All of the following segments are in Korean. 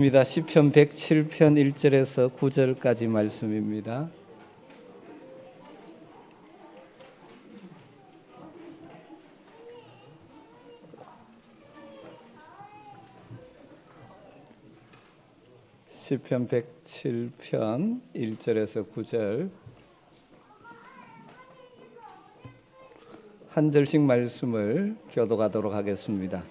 시편 107편 1절에서 9절까지 말씀입니다. 시편 107편 1절에서 9절 한 절씩 말씀을 교독하도록 하겠습니다.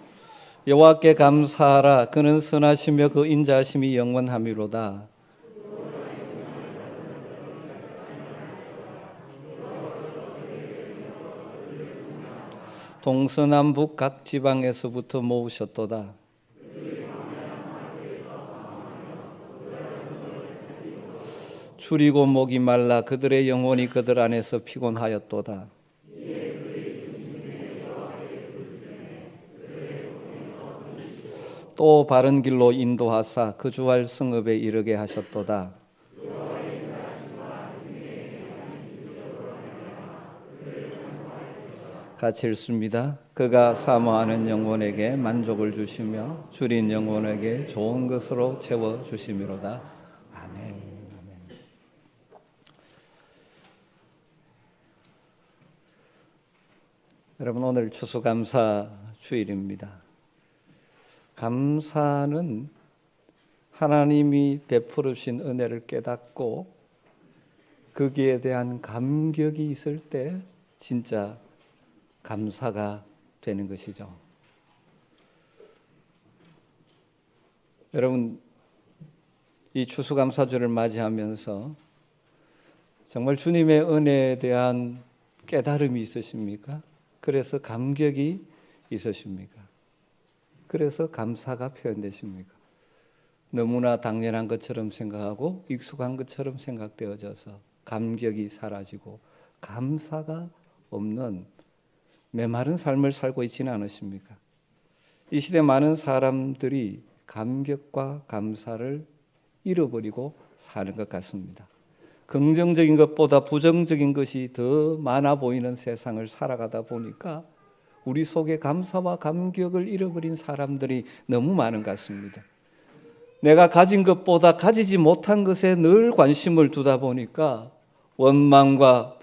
여호와께 감사하라. 그는 선하시며 그 인자하심이 영원하미로다. 동서남북 각 지방에서부터 모으셨도다. 줄이고 목이 말라 그들의 영혼이 그들 안에서 피곤하였도다. 또 바른 길로 인도하사 그 주할 성읍에 이르게 하셨도다. 같이 읽습니다. 그가 사모하는 영혼에게 만족을 주시며 줄인 영혼에게 좋은 것으로 채워 주심이로다. 아멘. 아멘. 여러분, 오늘 추수감사 주일입니다. 감사는 하나님이 베풀어 주신 은혜를 깨닫고 거기에 대한 감격이 있을 때 진짜 감사가 되는 것이죠. 여러분, 이 추수감사주를 맞이하면서 정말 주님의 은혜에 대한 깨달음이 있으십니까? 그래서 감격이 있으십니까? 그래서 감사가 표현되십니까? 너무나 당연한 것처럼 생각하고 익숙한 것처럼 생각되어져서 감격이 사라지고 감사가 없는 메마른 삶을 살고 있지는 않으십니까? 이 시대 많은 사람들이 감격과 감사를 잃어버리고 사는 것 같습니다. 긍정적인 것보다 부정적인 것이 더 많아 보이는 세상을 살아가다 보니까 우리 속에 감사와 감격을 잃어버린 사람들이 너무 많은 것 같습니다. 내가 가진 것보다 가지지 못한 것에 늘 관심을 두다 보니까 원망과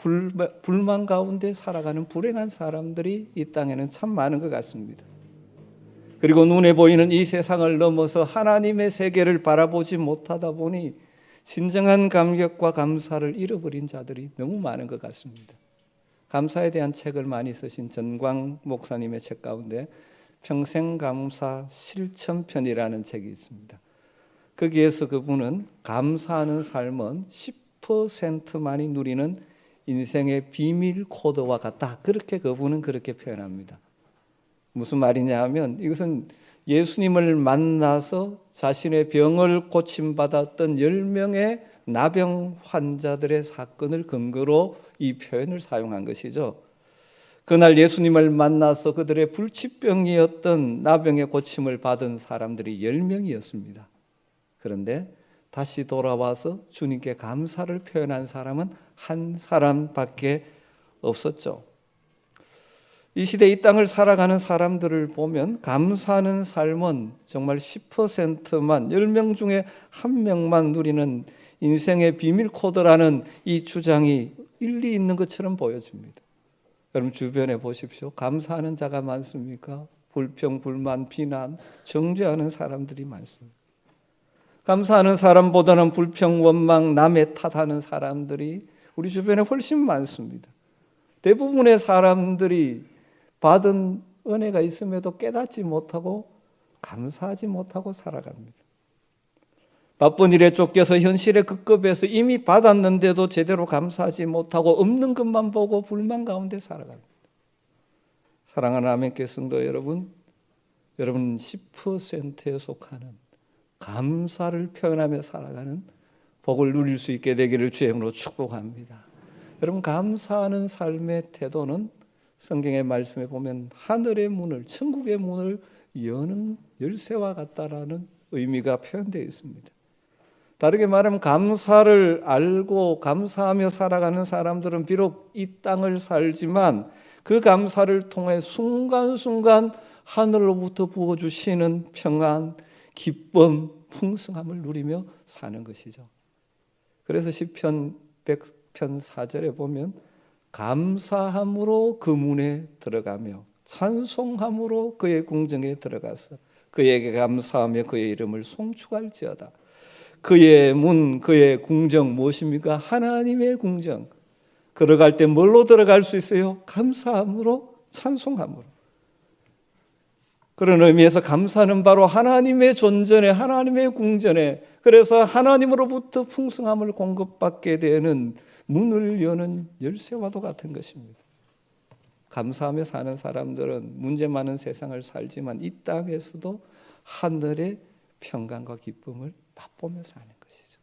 불만 가운데 살아가는 불행한 사람들이 이 땅에는 참 많은 것 같습니다. 그리고 눈에 보이는 이 세상을 넘어서 하나님의 세계를 바라보지 못하다 보니 진정한 감격과 감사를 잃어버린 자들이 너무 많은 것 같습니다. 감사에 대한 책을 많이 쓰신 전광 목사님의 책 가운데 평생감사 실천편이라는 책이 있습니다. 거기에서 그분은 감사하는 삶은 10%만이 누리는 인생의 비밀 코드와 같다. 그렇게 그분은 그렇게 표현합니다. 무슨 말이냐 하면 이것은 예수님을 만나서 자신의 병을 고침받았던 10명의 나병 환자들의 사건을 근거로 이 표현을 사용한 것이죠. 그날 예수님을 만나서 그들의 불치병이었던 나병의 고침을 받은 사람들이 10명이었습니다. 그런데 다시 돌아와서 주님께 감사를 표현한 사람은 한 사람밖에 없었죠. 이 시대 이 땅을 살아가는 사람들을 보면 감사하는 삶은 정말 10%만 10명 중에 1명만 누리는 인생의 비밀 코드라는 이 주장이 일리 있는 것처럼 보여집니다. 여러분 주변에 보십시오. 감사하는 자가 많습니까? 불평, 불만, 비난, 정죄하는 사람들이 많습니다. 감사하는 사람보다는 불평, 원망, 남의 탓하는 사람들이 우리 주변에 훨씬 많습니다. 대부분의 사람들이 받은 은혜가 있음에도 깨닫지 못하고 감사하지 못하고 살아갑니다. 바쁜 일에 쫓겨서 현실의 급급해서 이미 받았는데도 제대로 감사하지 못하고 없는 것만 보고 불만 가운데 살아갑니다. 사랑하는 아멘교회 성도 여러분, 여러분 10%에 속하는 감사를 표현하며 살아가는 복을 누릴 수 있게 되기를 주의 이름으로 축복합니다. 여러분 감사하는 삶의 태도는 성경의 말씀에 보면 하늘의 문을, 천국의 문을 여는 열쇠와 같다라는 의미가 표현되어 있습니다. 다르게 말하면 감사를 알고 감사하며 살아가는 사람들은 비록 이 땅을 살지만 그 감사를 통해 순간순간 하늘로부터 부어주시는 평안, 기쁨, 풍성함을 누리며 사는 것이죠. 그래서 시편 100편 4절에 보면 감사함으로 그 문에 들어가며 찬송함으로 그의 궁정에 들어가서 그에게 감사하며 그의 이름을 송축할지어다. 그의 문, 그의 궁정 무엇입니까? 하나님의 궁정. 들어갈 때 뭘로 들어갈 수 있어요? 감사함으로, 찬송함으로. 그런 의미에서 감사는 바로 하나님의 존전에, 하나님의 궁전에, 그래서 하나님으로부터 풍성함을 공급받게 되는 문을 여는 열쇠와도 같은 것입니다. 감사하며 사는 사람들은 문제 많은 세상을 살지만 이 땅에서도 하늘의 평강과 기쁨을 맛보며 사는 것이죠.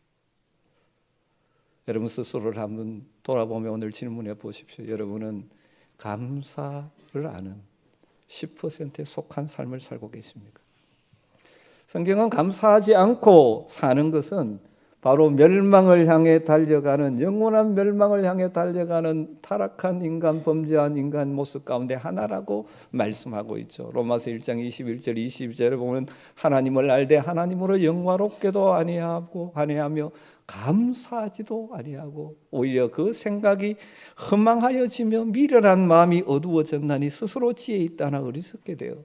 여러분 스스로를 한번 돌아보며 오늘 질문해 보십시오. 여러분은 감사를 아는 10%에 속한 삶을 살고 계십니까? 성경은 감사하지 않고 사는 것은 바로 멸망을 향해 달려가는, 영원한 멸망을 향해 달려가는 타락한 인간, 범죄한 인간 모습 가운데 하나라고 말씀하고 있죠. 로마서 1장 21절 22절에 보면 하나님을 알되 하나님으로 영화롭게도 아니하며 감사하지도 아니하고 오히려 그 생각이 허망하여지며 미련한 마음이 어두워졌나니 스스로 지혜 있다나 어리석게 되어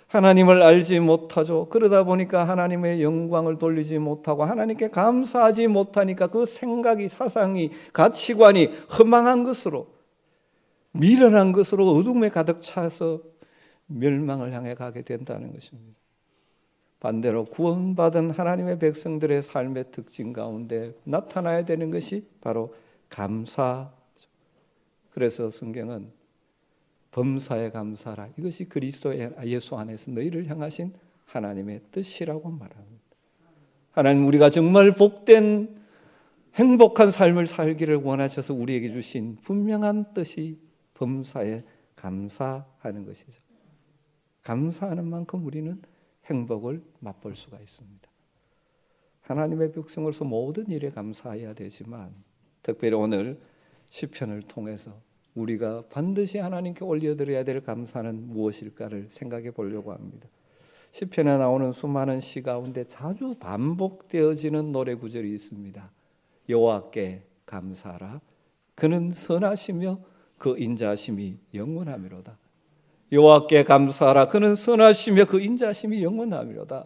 하나님을 알지 못하죠. 그러다 보니까 하나님의 영광을 돌리지 못하고 하나님께 감사하지 못하니까 그 생각이, 사상이, 가치관이 허망한 것으로, 미련한 것으로 어둠에 가득 차서 멸망을 향해 가게 된다는 것입니다. 반대로 구원받은 하나님의 백성들의 삶의 특징 가운데 나타나야 되는 것이 바로 감사죠. 그래서 성경은 범사에 감사라. 이것이 그리스도 예수 안에서 너희를 향하신 하나님의 뜻이라고 말합니다. 하나님 우리가 정말 복된 행복한 삶을 살기를 원하셔서 우리에게 주신 분명한 뜻이 범사에 감사하는 것이죠. 감사하는 만큼 우리는 행복을 맛볼 수가 있습니다. 하나님의 백성으로서 모든 일에 감사해야 되지만 특별히 오늘 시편을 통해서 우리가 반드시 하나님께 올려드려야 될 감사는 무엇일까를 생각해 보려고 합니다. 시편에 나오는 수많은 시 가운데 자주 반복되어지는 노래 구절이 있습니다. 여호와께 감사하라. 그는 선하시며 그 인자하심이 영원하미로다. 여호와께 감사하라. 그는 선하시며 그 인자하심이 영원하미로다.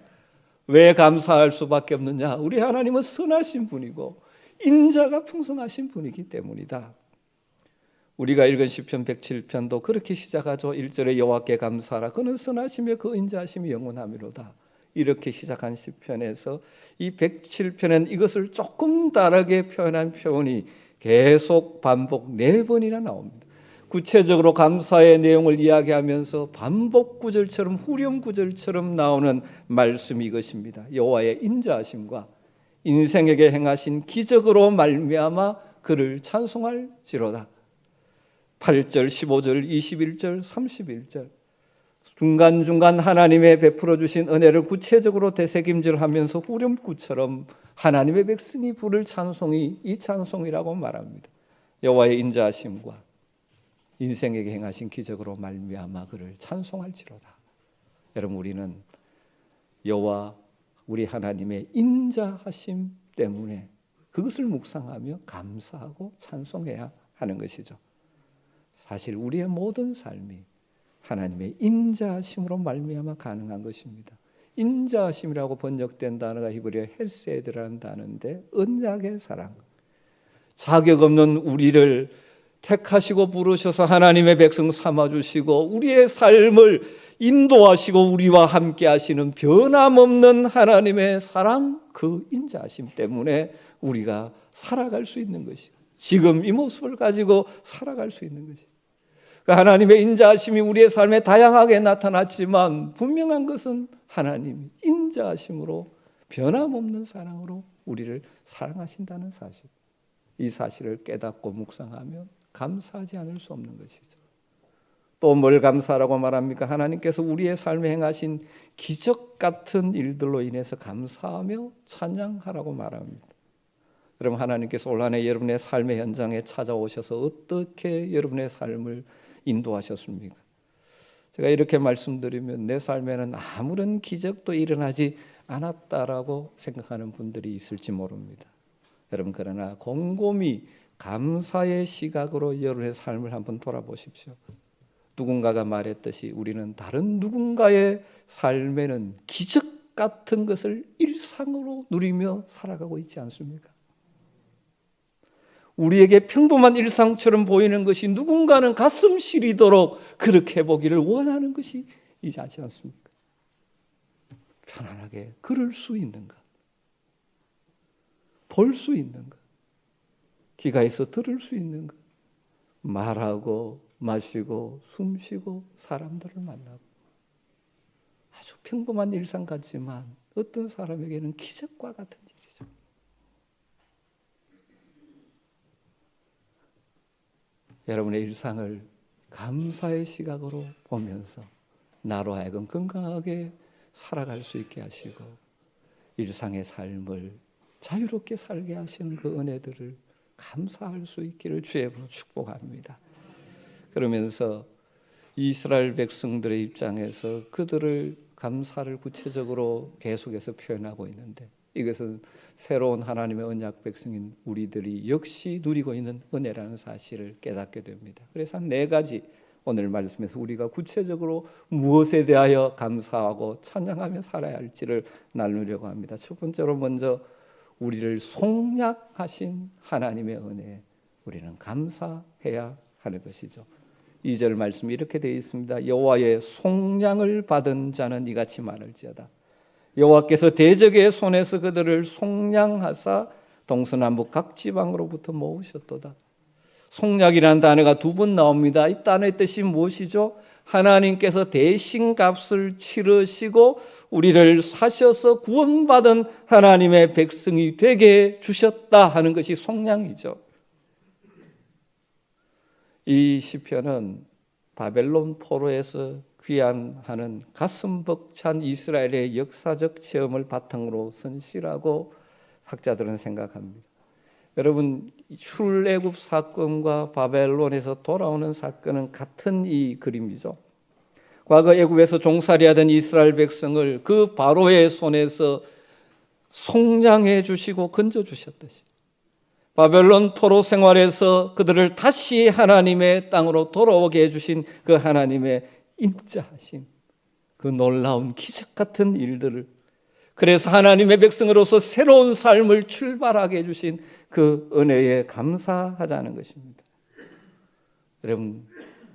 왜 감사할 수밖에 없느냐? 우리 하나님은 선하신 분이고 인자가 풍성하신 분이기 때문이다. 우리가 읽은 시편 107편도 그렇게 시작하죠. 1절에 여호와께 감사하라. 그는 선하시며 그 인자하심이 영원하미로다. 이렇게 시작한 시편에서 이 107편은 이것을 조금 다르게 표현한 표현이 계속 반복 4번이나 나옵니다. 구체적으로 감사의 내용을 이야기하면서 반복 구절처럼 후렴 구절처럼 나오는 말씀이 이것입니다. 여호와의 인자하심과 인생에게 행하신 기적으로 말미암아 그를 찬송할지로다. 8절, 15절, 21절, 31절 중간중간 하나님의 베풀어 주신 은혜를 구체적으로 되새김질하면서 후렴구처럼 하나님의 백성이 부를 찬송이 이 찬송이라고 말합니다. 여호와의 인자하심과 인생에게 행하신 기적으로 말미암아 그를 찬송할지로다. 여러분 우리는 여호와 우리 하나님의 인자하심 때문에 그것을 묵상하며 감사하고 찬송해야 하는 것이죠. 사실 우리의 모든 삶이 하나님의 인자하심으로 말미암아 가능한 것입니다. 인자하심이라고 번역된 단어가 히브리어 헤세드라는 단어인데 언약의 사랑, 자격 없는 우리를 택하시고 부르셔서 하나님의 백성 삼아주시고 우리의 삶을 인도하시고 우리와 함께 하시는 변함없는 하나님의 사랑, 그 인자하심 때문에 우리가 살아갈 수 있는 것이고 지금 이 모습을 가지고 살아갈 수 있는 것이죠. 하나님의 인자하심이 우리의 삶에 다양하게 나타났지만 분명한 것은 하나님이 인자하심으로 변함없는 사랑으로 우리를 사랑하신다는 사실, 이 사실을 깨닫고 묵상하면 감사하지 않을 수 없는 것이죠. 또 뭘 감사하라고 말합니까? 하나님께서 우리의 삶에 행하신 기적 같은 일들로 인해서 감사하며 찬양하라고 말합니다. 여러분 하나님께서 올 한 해 여러분의 삶의 현장에 찾아오셔서 어떻게 여러분의 삶을 인도하셨습니까? 제가 이렇게 말씀드리면 내 삶에는 아무런 기적도 일어나지 않았다라고 생각하는 분들이 있을지 모릅니다. 여러분, 그러나 곰곰이 감사의 시각으로 여러분의 삶을 한번 돌아보십시오. 누군가가 말했듯이 우리는 다른 누군가의 삶에는 기적 같은 것을 일상으로 누리며 살아가고 있지 않습니까? 우리에게 평범한 일상처럼 보이는 것이 누군가는 가슴 시리도록 그렇게 보기를 원하는 것이 있지 않습니까? 편안하게 걸을 수 있는 것, 볼 수 있는 것, 귀가 있어 들을 수 있는 것, 말하고 마시고 숨쉬고 사람들을 만나고, 아주 평범한 일상 같지만 어떤 사람에게는 기적과 같은 일이죠. 여러분의 일상을 감사의 시각으로 보면서 나로 하여금 건강하게 살아갈 수 있게 하시고 일상의 삶을 자유롭게 살게 하시는 그 은혜들을 감사할 수 있기를 주의 이름으로 축복합니다. 그러면서 이스라엘 백성들의 입장에서 그들을 감사를 구체적으로 계속해서 표현하고 있는데, 이것은 새로운 하나님의 언약 백성인 우리들이 역시 누리고 있는 은혜라는 사실을 깨닫게 됩니다. 그래서 한 4가지 오늘 말씀에서 우리가 구체적으로 무엇에 대하여 감사하고 찬양하며 살아야 할지를 나누려고 합니다. 첫 번째로 먼저 우리를 속량하신 하나님의 은혜에 우리는 감사해야 하는 것이죠. 2절 말씀이 이렇게 되어 있습니다. 여호와의 속량을 받은 자는 이같이 말할지어다. 여호와께서 대적의 손에서 그들을 속량하사 동서남북 각 지방으로부터 모으셨도다. 속량이라는 단어가 2번 나옵니다. 이 단어의 뜻이 무엇이죠? 하나님께서 대신 값을 치르시고 우리를 사셔서 구원받은 하나님의 백성이 되게 주셨다 하는 것이 속량이죠. 이 시편은 바벨론 포로에서 귀환하는 가슴 벅찬 이스라엘의 역사적 체험을 바탕으로 쓴 시라고 학자들은 생각합니다. 여러분, 출애굽 사건과 바벨론에서 돌아오는 사건은 같은 이 그림이죠. 과거 애굽에서 종살이하던 이스라엘 백성을 그 바로의 손에서 속량해 주시고 건져 주셨듯이 바벨론 포로 생활에서 그들을 다시 하나님의 땅으로 돌아오게 해주신 그 하나님의 인자하심, 그 놀라운 기적 같은 일들을, 그래서 하나님의 백성으로서 새로운 삶을 출발하게 해주신 그 은혜에 감사하자는 것입니다. 여러분,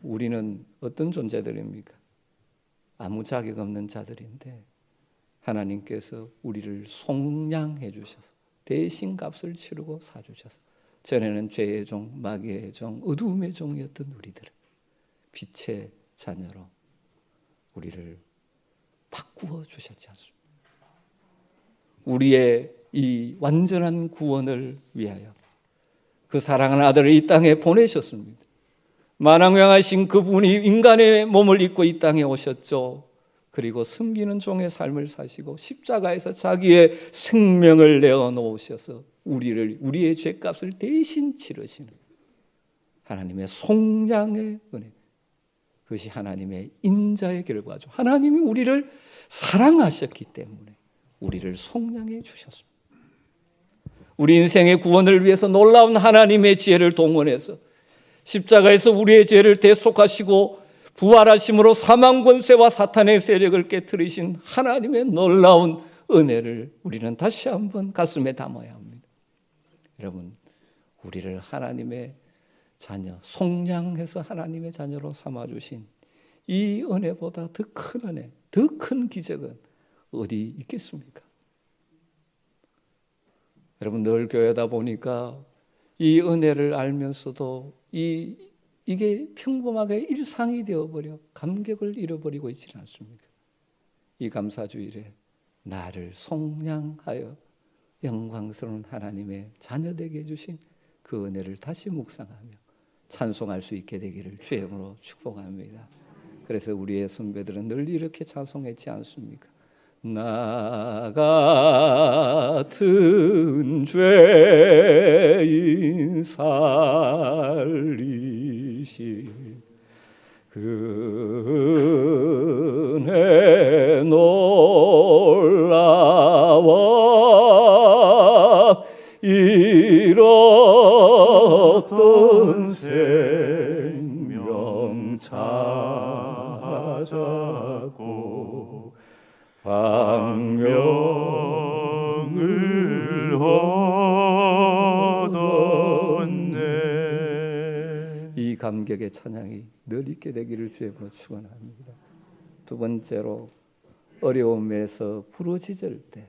우리는 어떤 존재들입니까? 아무 자격 없는 자들인데 하나님께서 우리를 속량해 주셔서 대신 값을 치르고 사주셔서 전에는 죄의 종, 마귀의 종, 어두움의 종이었던 우리들을 빛의 자녀로 우리를 바꾸어 주셨지 않습니까? 우리의 이 완전한 구원을 위하여 그 사랑하는 아들을 이 땅에 보내셨습니다. 만왕왕하신 그분이 인간의 몸을 입고 이 땅에 오셨죠. 그리고 섬기는 종의 삶을 사시고 십자가에서 자기의 생명을 내어놓으셔서 우리의 죄값을 대신 치르시는 하나님의 속량의 은혜, 그것이 하나님의 인자의 결과죠. 하나님이 우리를 사랑하셨기 때문에 우리를 속량해 주셨습니다. 우리 인생의 구원을 위해서 놀라운 하나님의 지혜를 동원해서 십자가에서 우리의 죄를 대속하시고 부활하심으로 사망 권세와 사탄의 세력을 깨트리신 하나님의 놀라운 은혜를 우리는 다시 한번 가슴에 담아야 합니다. 여러분, 우리를 하나님의 자녀, 속량해서 하나님의 자녀로 삼아주신 이 은혜보다 더 큰 은혜, 더 큰 기적은 어디 있겠습니까? 여러분, 늘 교회다 보니까 이 은혜를 알면서도 이게 평범하게 일상이 되어버려 감격을 잃어버리고 있지는 않습니까? 이 감사주일에 나를 속량하여 영광스러운 하나님의 자녀되게 해주신 그 은혜를 다시 묵상하며 찬송할 수 있게 되기를 주의 이름으로 축복합니다. 그래서 우리의 선배들은 늘 이렇게 찬송했지 않습니까? 나 같은 죄인 살리신 그 은혜 놀라 잃었던 생명 찾았고 방명을 얻었네. 이 감격의 찬양이 늘 있게 되기를 주의 이름으로 축원합니다. 두 번째로, 어려움에서 부르짖을 때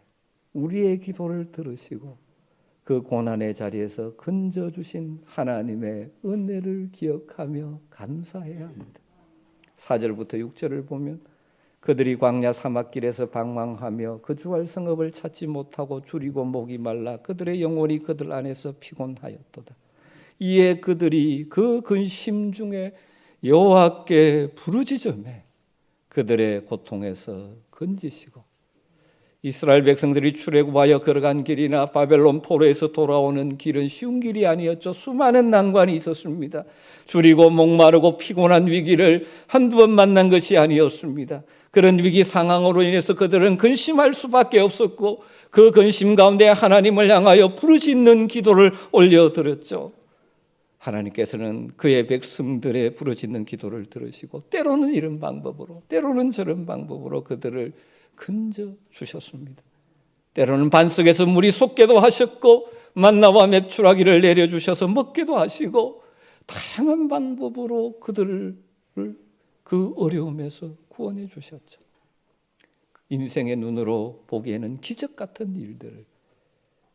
우리의 기도를 들으시고 그 고난의 자리에서 건져주신 하나님의 은혜를 기억하며 감사해야 합니다. 4절부터 6절을 보면 그들이 광야 사막길에서 방황하며 그 주할 성읍을 찾지 못하고 줄이고 목이 말라 그들의 영혼이 그들 안에서 피곤하였도다. 이에 그들이 그 근심 중에 여호와께 부르짖으매 그들의 고통에서 건지시고, 이스라엘 백성들이 출애굽하여 걸어간 길이나 바벨론 포로에서 돌아오는 길은 쉬운 길이 아니었죠. 수많은 난관이 있었습니다. 줄이고 목마르고 피곤한 위기를 한두 번 만난 것이 아니었습니다. 그런 위기 상황으로 인해서 그들은 근심할 수밖에 없었고 그 근심 가운데 하나님을 향하여 부르짖는 기도를 올려드렸죠. 하나님께서는 그의 백성들의 부르짖는 기도를 들으시고 때로는 이런 방법으로 때로는 저런 방법으로 그들을 건져 주셨습니다. 때로는 반석에서 물이 솟게도 하셨고 만나와 맵추라기를 내려주셔서 먹게도 하시고 다양한 방법으로 그들을 그 어려움에서 구원해 주셨죠. 인생의 눈으로 보기에는 기적 같은 일들을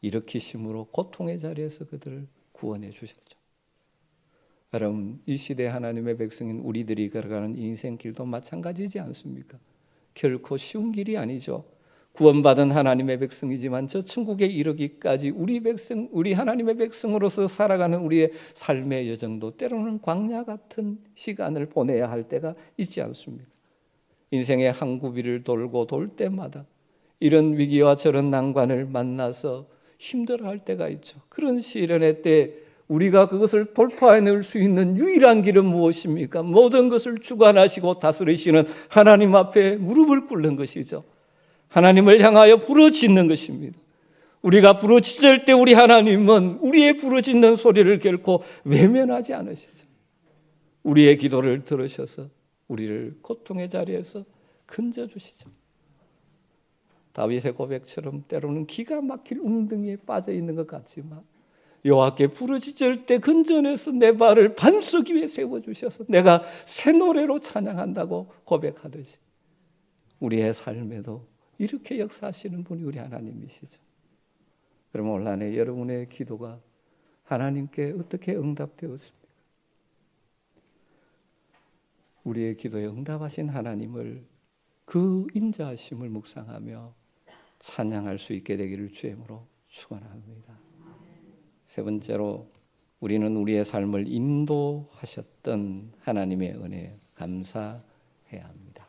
일으키심으로 고통의 자리에서 그들을 구원해 주셨죠. 여러분, 이 시대 하나님의 백성인 우리들이 걸어가는 인생길도 마찬가지지 않습니까? 결코 쉬운 길이 아니죠. 구원받은 하나님의 백성이지만 저 천국에 이르기까지 우리 하나님의 백성으로서 살아가는 우리의 삶의 여정도 때로는 광야 같은 시간을 보내야 할 때가 있지 않습니까? 인생의 한 구비를 돌고 돌 때마다 이런 위기와 저런 난관을 만나서 힘들어할 때가 있죠. 그런 시련의 때 우리가 그것을 돌파해낼 수 있는 유일한 길은 무엇입니까? 모든 것을 주관하시고 다스리시는 하나님 앞에 무릎을 꿇는 것이죠. 하나님을 향하여 부르짖는 것입니다. 우리가 부르짖을 때 우리 하나님은 우리의 부르짖는 소리를 결코 외면하지 않으시죠. 우리의 기도를 들으셔서 우리를 고통의 자리에서 건져주시죠. 다윗의 고백처럼 때로는 기가 막힐 웅덩이에 빠져 있는 것 같지만 여호와께 부르짖을 때 건져내서 내 발을 반석 위에 세워주셔서 내가 새 노래로 찬양한다고 고백하듯이 우리의 삶에도 이렇게 역사하시는 분이 우리 하나님이시죠. 그럼 올 한 해 여러분의 기도가 하나님께 어떻게 응답되었습니까? 우리의 기도에 응답하신 하나님을 그 인자하심을 묵상하며 찬양할 수 있게 되기를 주의 이름으로 축원합니다. 세 번째로, 우리는 우리의 삶을 인도하셨던 하나님의 은혜에 감사해야 합니다.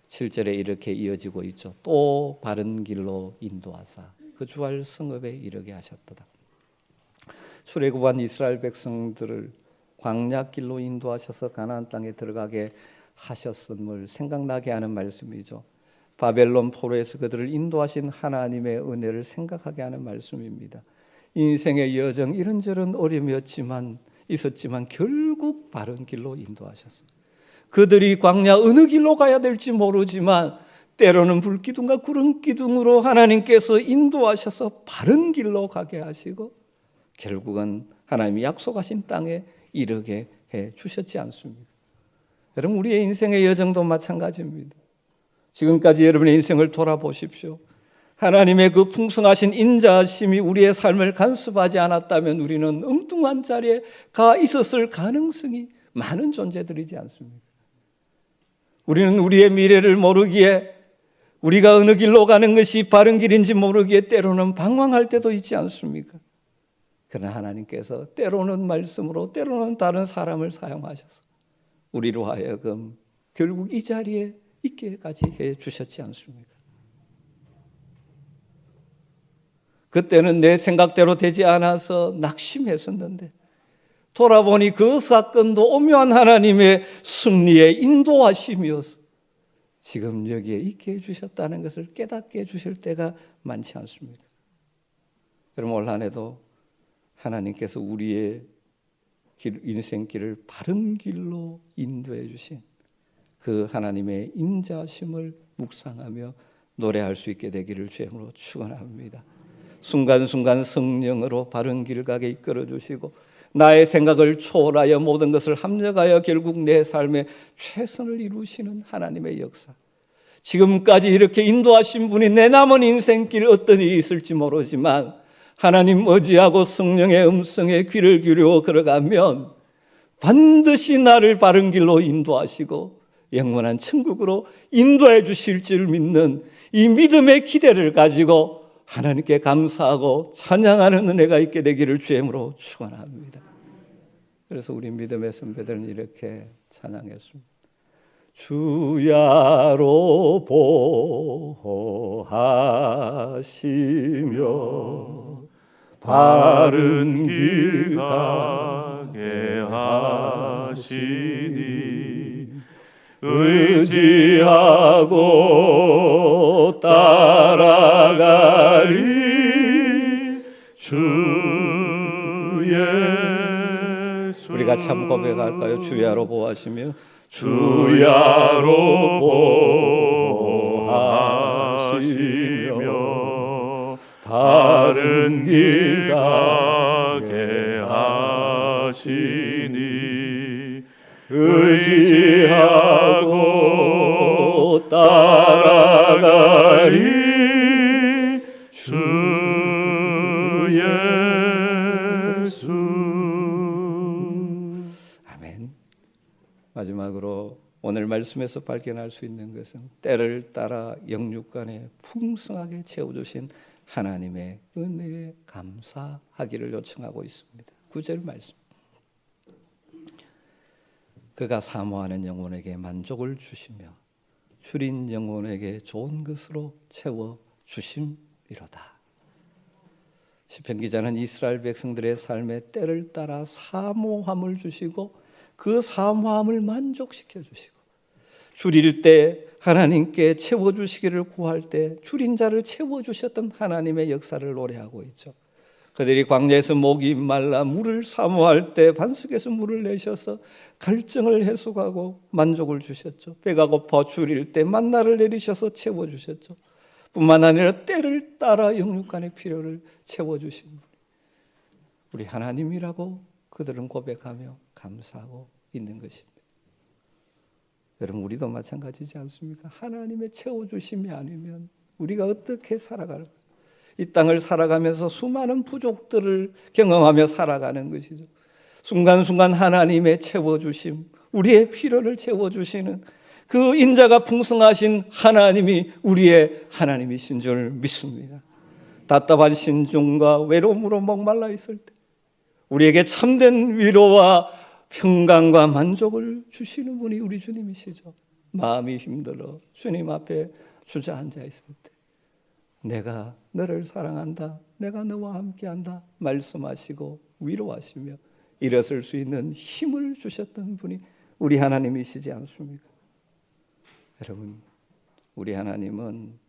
7절에 이렇게 이어지고 있죠. 또 바른 길로 인도하사 그 주할 성읍에 이르게 하셨도다. 출애굽한 이스라엘 백성들을 광야길로 인도하셔서 가나안 땅에 들어가게 하셨음을 생각나게 하는 말씀이죠. 바벨론 포로에서 그들을 인도하신 하나님의 은혜를 생각하게 하는 말씀입니다. 인생의 여정 이런저런 어려움이 있었지만 결국 바른 길로 인도하셨어요. 그들이 광야 어느 길로 가야 될지 모르지만 때로는 불기둥과 구름기둥으로 하나님께서 인도하셔서 바른 길로 가게 하시고 결국은 하나님이 약속하신 땅에 이르게 해 주셨지 않습니까? 여러분, 우리의 인생의 여정도 마찬가지입니다. 지금까지 여러분의 인생을 돌아보십시오. 하나님의 그 풍성하신 인자하심이 우리의 삶을 간섭하지 않았다면 우리는 엉뚱한 자리에 가 있었을 가능성이 많은 존재들이지 않습니까? 우리는 우리의 미래를 모르기에, 우리가 어느 길로 가는 것이 바른 길인지 모르기에 때로는 방황할 때도 있지 않습니까? 그러나 하나님께서 때로는 말씀으로, 때로는 다른 사람을 사용하셔서 우리로 하여금 결국 이 자리에 있게까지 해 주셨지 않습니까? 그때는 내 생각대로 되지 않아서 낙심했었는데 돌아보니 그 사건도 오묘한 하나님의 승리의 인도하심이어서 지금 여기에 있게 해주셨다는 것을 깨닫게 해주실 때가 많지 않습니까? 여러분 올 한 해도 하나님께서 우리의 인생길을 바른 길로 인도해 주신 그 하나님의 인자심을 묵상하며 노래할 수 있게 되기를 주님으로 축원합니다. 순간순간 성령으로 바른 길 가게 이끌어 주시고 나의 생각을 초월하여 모든 것을 합력하여 결국 내 삶의 최선을 이루시는 하나님의 역사. 지금까지 이렇게 인도하신 분이 내 남은 인생길 어떤 일이 있을지 모르지만 하나님 의지하고 성령의 음성에 귀를 기울여 걸어가면 반드시 나를 바른 길로 인도하시고 영원한 천국으로 인도해 주실 줄 믿는 이 믿음의 기대를 가지고 하나님께 감사하고 찬양하는 은혜가 있게 되기를 주님으로 축원합니다. 그래서 우리 믿음의 선배들은 이렇게 찬양했습니다. 주야로 보호하시며 바른 길 가게 하시니 의지하고 따라가리 주 예수. 우리 같이 한번 고백할까요? 주야로 보호하시며 주야로 보호하시며 바른 길 가게 하시니 의지하고 따라가리 주 예수. 아멘. 마지막으로 오늘 말씀에서 발견할 수 있는 것은 때를 따라 영육간에 풍성하게 채워주신 하나님의 은혜에 감사하기를 요청하고 있습니다. 9절 말씀. 그가 사모하는 영혼에게 만족을 주시며 줄인 영혼에게 좋은 것으로 채워 주심이로다. 시편 기자는 이스라엘 백성들의 삶의 때를 따라 사모함을 주시고 그 사모함을 만족시켜 주시고 줄일 때 하나님께 채워주시기를 구할 때 줄인 자를 채워주셨던 하나님의 역사를 노래하고 있죠. 그들이 광야에서 목이 말라 물을 사모할 때 반석에서 물을 내셔서 갈증을 해소하고 만족을 주셨죠. 배가 고파 줄일 때 만나를 내리셔서 채워주셨죠. 뿐만 아니라 때를 따라 영육간의 필요를 채워주신 분, 우리 하나님이라고 그들은 고백하며 감사하고 있는 것입니다. 여러분 우리도 마찬가지지 않습니까? 하나님의 채워주심이 아니면 우리가 어떻게 살아갈까? 이 땅을 살아가면서 수많은 부족들을 경험하며 살아가는 것이죠. 순간순간 하나님의 채워주심, 우리의 필요를 채워주시는 그 인자가 풍성하신 하나님이 우리의 하나님이신 줄 믿습니다. 답답한 신중과 외로움으로 목말라 있을 때 우리에게 참된 위로와 평강과 만족을 주시는 분이 우리 주님이시죠. 마음이 힘들어 주님 앞에 주저앉아 있을 때 내가 너를 사랑한다, 내가 너와 함께한다 말씀하시고 위로하시며 일어설 수 있는 힘을 주셨던 분이 우리 하나님이시지 않습니까? 여러분 우리 하나님은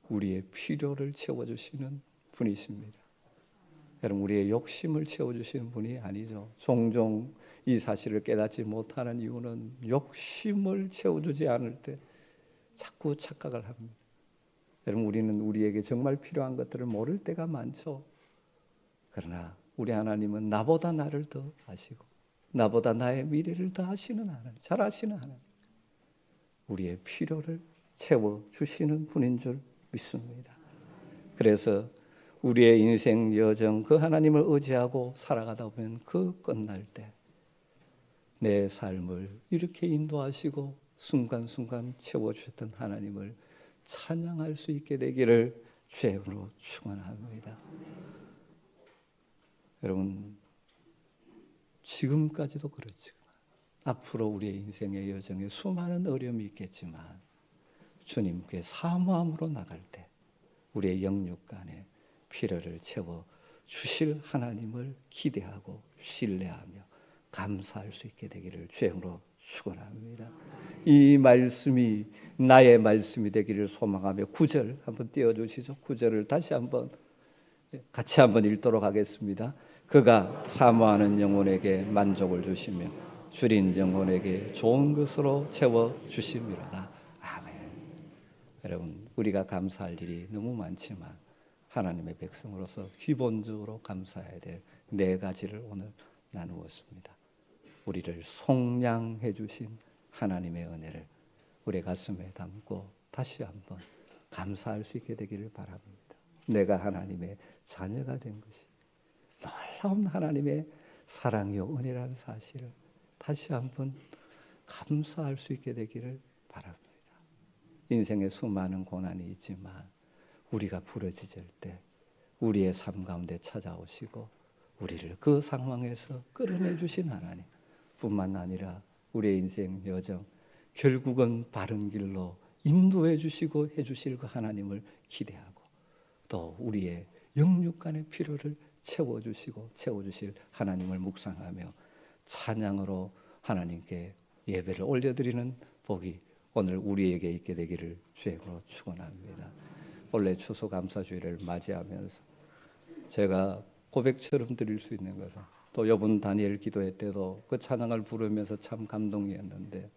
우리의 필요를 채워주시는 분이십니다. 여러분 우리의 욕심을 채워주시는 분이 아니죠. 종종 이 사실을 깨닫지 못하는 이유는 욕심을 채워주지 않을 때 자꾸 착각을 합니다. 여러분 우리는 우리에게 정말 필요한 것들을 모를 때가 많죠. 그러나 우리 하나님은 나보다 나를 더 아시고 나보다 나의 미래를 더 아시는 하나님, 잘 아시는 하나님, 우리의 필요를 채워주시는 분인 줄 믿습니다. 그래서 우리의 인생 여정 그 하나님을 의지하고 살아가다 보면 그 끝날 때 내 삶을 이렇게 인도하시고 순간순간 채워주셨던 하나님을 찬양할 수 있게 되기를 주님으로 축원합니다. 여러분 지금까지도 그렇지만 앞으로 우리의 인생의 여정에 수많은 어려움이 있겠지만 주님께 사모함으로 나갈 때 우리의 영육간에 필요를 채워 주실 하나님을 기대하고 신뢰하며 감사할 수 있게 되기를 주님으로 축원합니다. 이 말씀이 나의 말씀이 되기를 소망하며 9절 한번 띄워주시죠. 9절을 다시 한번 같이 한번 읽도록 하겠습니다. 그가 사모하는 영혼에게 만족을 주시며 줄인 영혼에게 좋은 것으로 채워 주심이로다. 아멘. 여러분, 우리가 감사할 일이 너무 많지만 하나님의 백성으로서 기본적으로 감사해야 될 네 가지를 오늘 나누었습니다. 우리를 속량해 주신 하나님의 은혜를 우리 가슴에 담고 다시 한번 감사할 수 있게 되기를 바랍니다. 내가 하나님의 자녀가 된 것이 놀라운 하나님의 사랑이요 은혜라는 사실을 다시 한번 감사할 수 있게 되기를 바랍니다. 인생에 수많은 고난이 있지만 우리가 부러지질 때 우리의 삶 가운데 찾아오시고 우리를 그 상황에서 끌어내 주신 하나님 뿐만 아니라 우리의 인생 여정 결국은 바른 길로 인도해 주시고 해 주실 그 하나님을 기대하고 또 우리의 영육간의 필요를 채워주시고 채워주실 하나님을 묵상하며 찬양으로 하나님께 예배를 올려드리는 복이 오늘 우리에게 있게 되기를 주님으로 축원합니다. 원래 추수감사주일을 맞이하면서 제가 고백처럼 드릴 수 있는 것은 또 이번 다니엘 기도회 때도 그 찬양을 부르면서 참 감동이었는데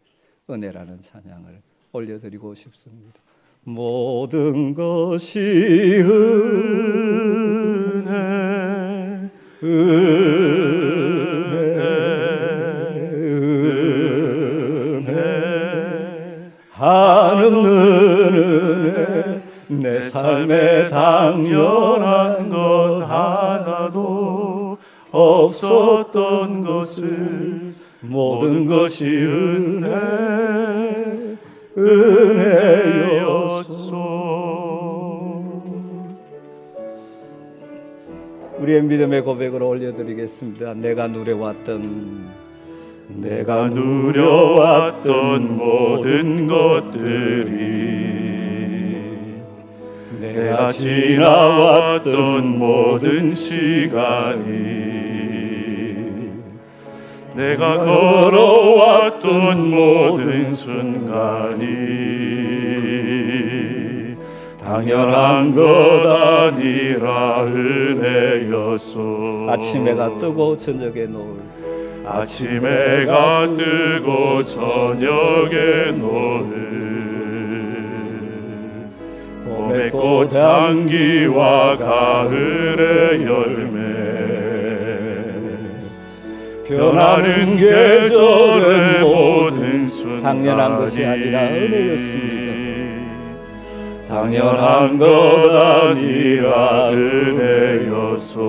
은혜라는 찬양을 올려드리고 싶습니다. 모든 것이 은혜 한없는 은혜 내 삶에 당연한 것 하나도 없었던 것을 모든 것이 은혜였소. 우리의 믿음의 고백으로 올려드리겠습니다. 내가 누려왔던 모든 것들이 내가 지나왔던 모든 시간이 내가 걸어왔던 모든 순간이 당연한 것 아니라 은혜였소. 아침 해가 뜨고 저녁에 노을 아침 해가 뜨고 저녁에 노을 봄의 꽃 향기와 가을의 열매 변하는 계절의 모든 순간이 당연한 것이 아니라 은혜였습니다. 당연한 것 아니라 은혜였소.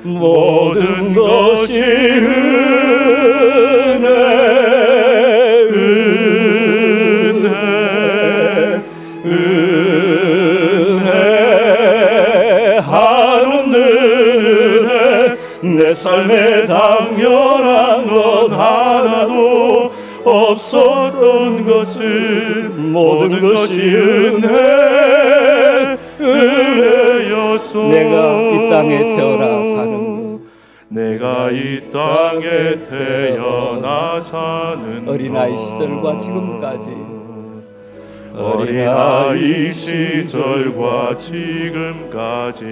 모든 것이 은혜 한없는 은혜 내 삶에 당연한 것 하나도 없었던 것을 모든 것이 은혜였소. 내가 이 땅에 태어나 사는 내가 이 땅에 태어나 사는 어린아이 시절과 지금까지 어린아이 시절과 지금까지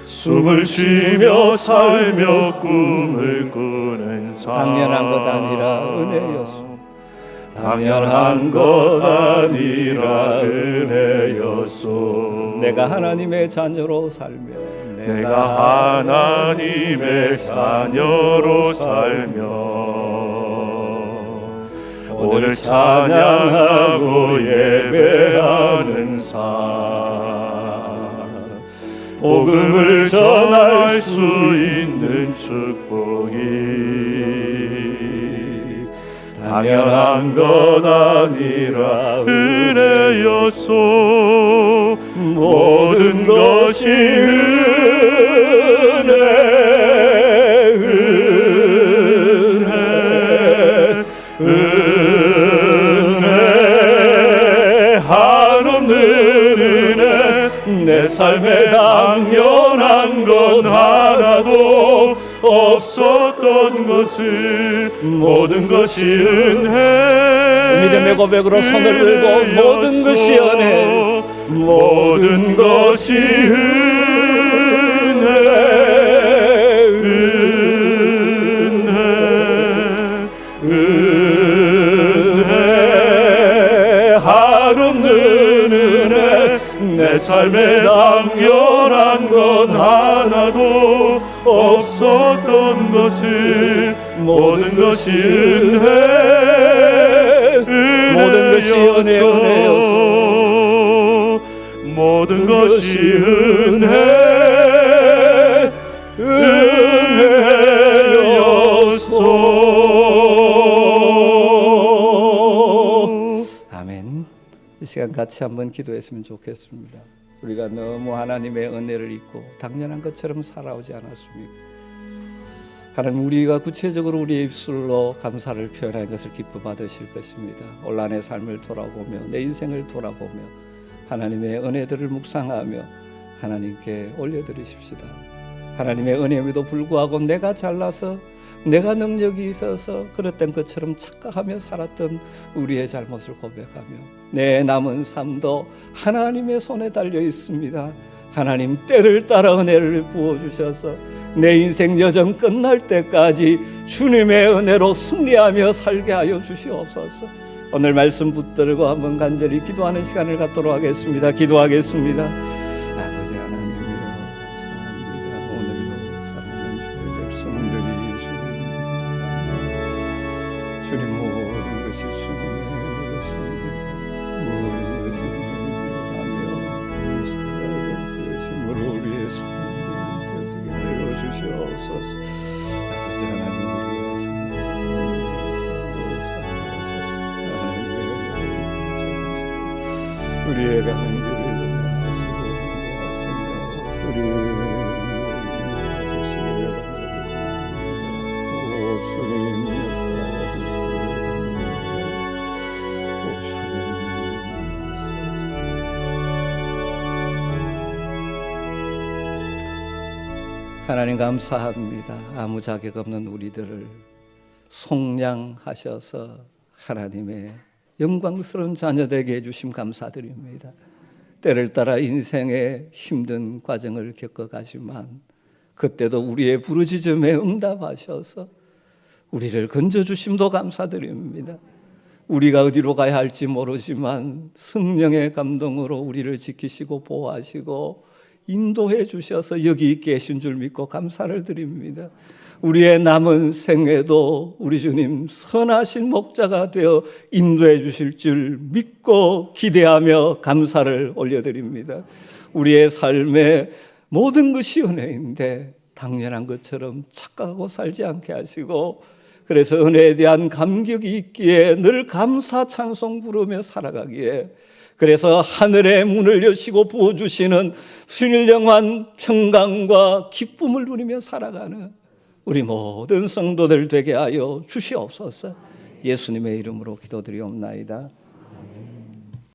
숨을 쉬며 살며 꿈을 꾸는 삶 당연한 것 아니라 은혜였소. 당연한 것 아니라 은혜였소. 내가 하나님의 자녀로 살며 내가 하나님의 자녀로 살며 오늘 찬양하고 예배하는 삶 복음을 전할 수 있는 축복이 당연한 것 아니라 은혜였소. 모든 것이 은혜 한없는 은혜 내 삶에 당연한 것 하나도 없었던 것을 모든 것이 은혜. 믿음의 고백으로 손을 들고 모든 것이 은혜 모든 것이 은혜 하루는 은혜 내 삶에 당연한 것 하나도 없었던 것을 모든 것이 모든 것이 은혜였소 모든 것이 은혜였소. 아멘. 이 시간 같이 한번 기도했으면 좋겠습니다. 우리가 너무 하나님의 은혜를 잊고 당연한 것처럼 살아오지 않았습니까? 하나님, 우리가 구체적으로 우리의 입술로 감사를 표현하는 것을 기뻐 받으실 것입니다. 온란의 삶을 돌아보며 내 인생을 돌아보며 하나님의 은혜들을 묵상하며 하나님께 올려드리십시다. 하나님의 은혜에도 불구하고 내가 잘나서 내가 능력이 있어서 그랬던 것처럼 착각하며 살았던 우리의 잘못을 고백하며 내 남은 삶도 하나님의 손에 달려 있습니다. 하나님, 때를 따라 은혜를 부어주셔서 내 인생 여정 끝날 때까지 주님의 은혜로 승리하며 살게 하여 주시옵소서. 오늘 말씀 붙들고 한번 간절히 기도하는 시간을 갖도록 하겠습니다. 기도하겠습니다. 아버지 하나님이여, 감사합니다. 오늘도 사랑하는 주의 백성들이 주님 모든 것이 주님의 것입니다. 모든 것이 하며 살아가심으로 우리의 삶을 되게 하여 주시옵소서. 아버지 하나님, 우리의 가는 길을 하시고 우리의 주님 역사해 하나님 감사합니다. 아무 자격 없는 우리들을 속량하셔서 하나님의 영광스러운 자녀되게 해주심 감사드립니다. 때를 따라 인생의 힘든 과정을 겪어가지만 그때도 우리의 부르짖음에 응답하셔서 우리를 건져주심도 감사드립니다. 우리가 어디로 가야 할지 모르지만 성령의 감동으로 우리를 지키시고 보호하시고 인도해 주셔서 여기 계신 줄 믿고 감사를 드립니다. 우리의 남은 생애도 우리 주님 선하신 목자가 되어 인도해 주실 줄 믿고 기대하며 감사를 올려드립니다. 우리의 삶에 모든 것이 은혜인데 당연한 것처럼 착각하고 살지 않게 하시고 그래서 은혜에 대한 감격이 있기에 늘 감사 찬송 부르며 살아가기에 그래서 하늘의 문을 여시고 부어주시는 신령한 평강과 기쁨을 누리며 살아가는 우리 모든 성도들 되게 하여 주시옵소서. 예수님의 이름으로 기도드리옵나이다.